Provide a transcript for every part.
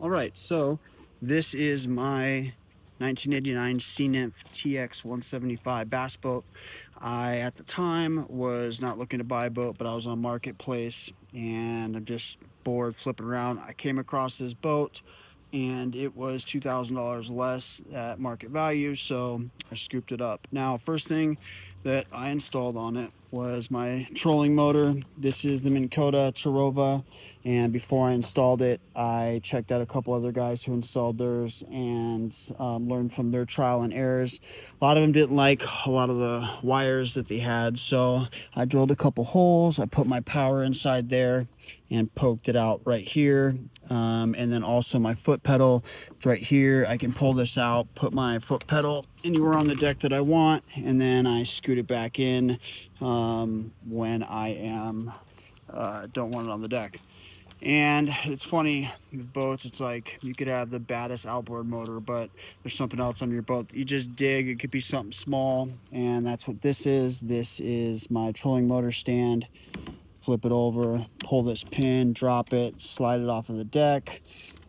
All right, so this is my 1989 CNIF TX 175 bass boat. I, at the time, was not looking to buy a boat, but I was on Marketplace and I'm just bored flipping around. I came across this boat and it was $2,000 less at market value, so I scooped it up. Now, first thing that I installed on it was my trolling motor. This is the Minn Kota Tarova, and before I installed it, I checked out a couple other guys who installed theirs and learned from their trial and errors. A lot of them didn't like a lot of the wires that they had, so I drilled a couple holes. I put my power inside there and poked it out right here. And then also my foot pedal right here. I can pull this out, put my foot pedal anywhere on the deck that I want, and then I scoot it back in when I am don't want it on the deck. And it's funny with boats, it's like you could have the baddest outboard motor, but there's something else on your boat that you just dig. It could be something small, and that's what this is. This is my trolling motor stand. Flip it over, pull this pin, drop it, slide it off of the deck.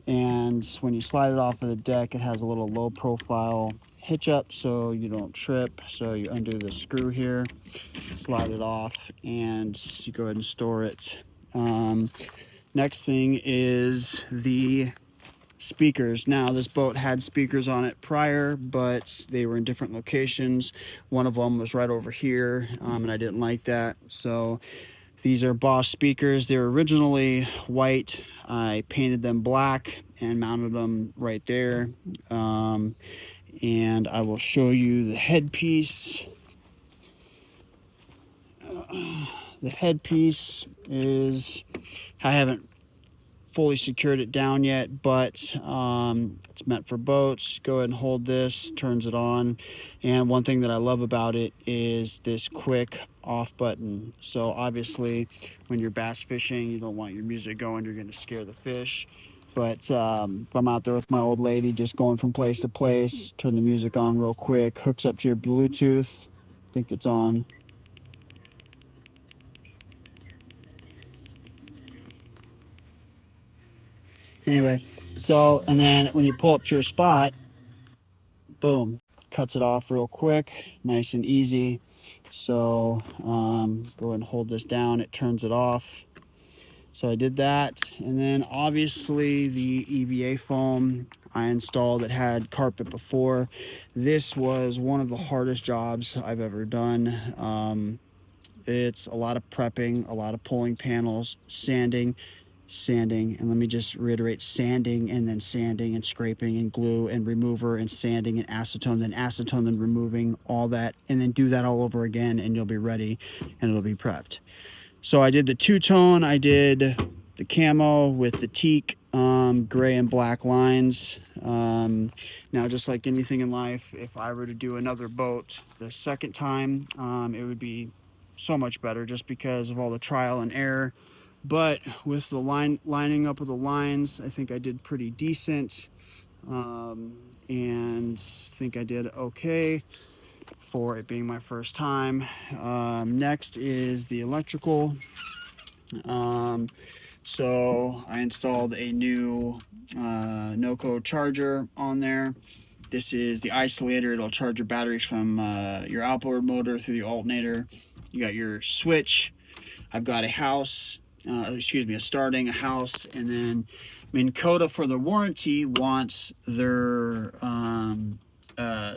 And when you slide it off of the deck, it has a little low profile hitch up so you don't trip. So you undo the screw here, slide it off, and you go ahead and store it. Next thing is the speakers. Now, this boat had speakers on it prior, but they were in different locations. One of them was right over here, and I didn't like that. So these are Boss speakers. They were originally white. I painted them black and mounted them right there. And I will show you the headpiece. The headpiece is, I haven't fully secured it down yet, but it's meant for boats. Go ahead and hold this, turns it on. And one thing that I love about it is this quick off button. So obviously when you're bass fishing, you don't want your music going, you're going to scare the fish. But if I'm out there with my old lady just going from place to place, turn the music on real quick, hooks up to your Bluetooth. I think it's on. Anyway, so, and then when you pull up to your spot, boom, cuts it off real quick, nice and easy. So go ahead and hold this down, it turns it off. So I did that, and then obviously the EVA foam I installed. It had carpet before. This was one of the hardest jobs I've ever done. It's a lot of prepping, a lot of pulling panels, sanding, and let me just reiterate, sanding and then sanding and scraping and glue and remover and sanding and acetone, then removing all that, and then do that all over again, and you'll be ready and it'll be prepped. So I did the two-tone, I did the camo with the teak, gray and black lines. Now, just like anything in life, if I were to do another boat the second time, it would be so much better just because of all the trial and error. But with the lining up of the lines, I think I did pretty decent, and think I did okay for it being my first time. Next is the electrical. Um, so I installed a new no-code charger on there. This is the isolator. It'll charge your batteries from your outboard motor through the alternator. You got your switch. I've got a house, a starting, a house, and then Minn Kota for the warranty wants their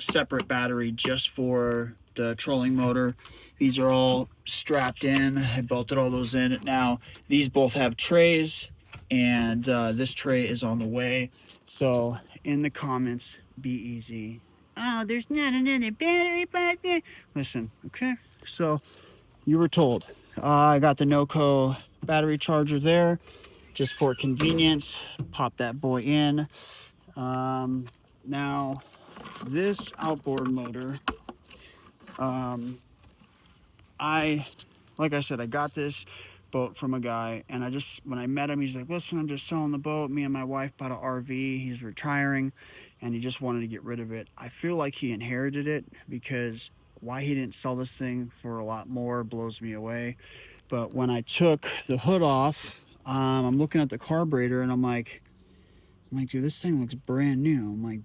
separate battery just for the trolling motor. These are all strapped in. I bolted all those in. Now, these both have trays, and this tray is on the way. So, in the comments, be easy. Oh, there's not another battery back there. Listen, okay? So, you were told. I got the NOCO battery charger there just for convenience. Pop that boy in. Now, this outboard motor, um, I, like I said, I got this boat from a guy, and when I met him, he's like, listen, I'm just selling the boat. Me and my wife bought an RV. He's retiring, and he just wanted to get rid of it. I feel like he inherited it, because why he didn't sell this thing for a lot more blows me away. But when I took the hood off, I'm looking at the carburetor, and I'm like, I'm like, dude, this thing looks brand new. I'm like,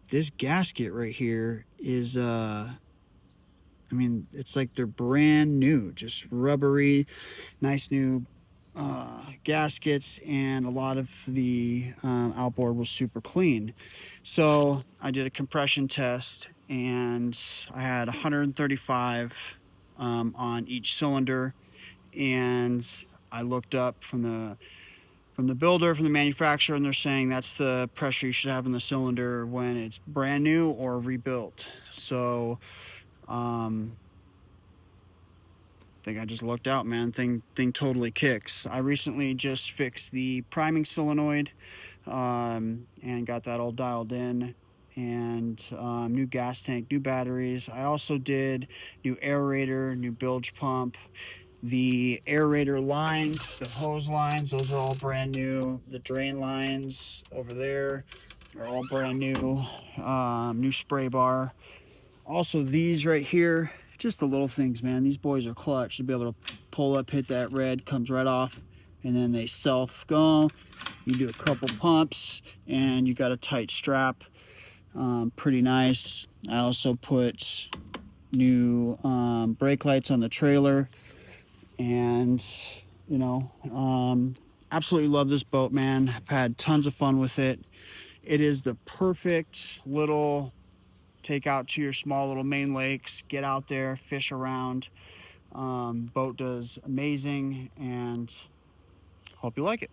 this gasket right here is I mean, it's like they're brand new, just rubbery, nice new gaskets, and a lot of the outboard was super clean. So I did a compression test, and I had 135 on each cylinder, and I looked up from the builder, from the manufacturer, and they're saying that's the pressure you should have in the cylinder when it's brand new or rebuilt. So um, I think I just lucked out, man. Thing totally kicks. I recently just fixed the priming solenoid, and got that all dialed in, and new gas tank, new batteries. I also did new aerator, new bilge pump. The aerator lines, the hose lines, those are all brand new. The drain lines over there are all brand new. New spray bar. Also, these right here, just the little things, man. These boys are clutch to be able to pull up, hit that red, comes right off, and then they self go. You do a couple pumps, and you got a tight strap. Pretty nice. I also put new brake lights on the trailer, and you know, absolutely love this boat, man. I've had tons of fun with it. It is the perfect little take out to your small little main lakes, get out there, fish around. Boat does amazing, and hope you like it.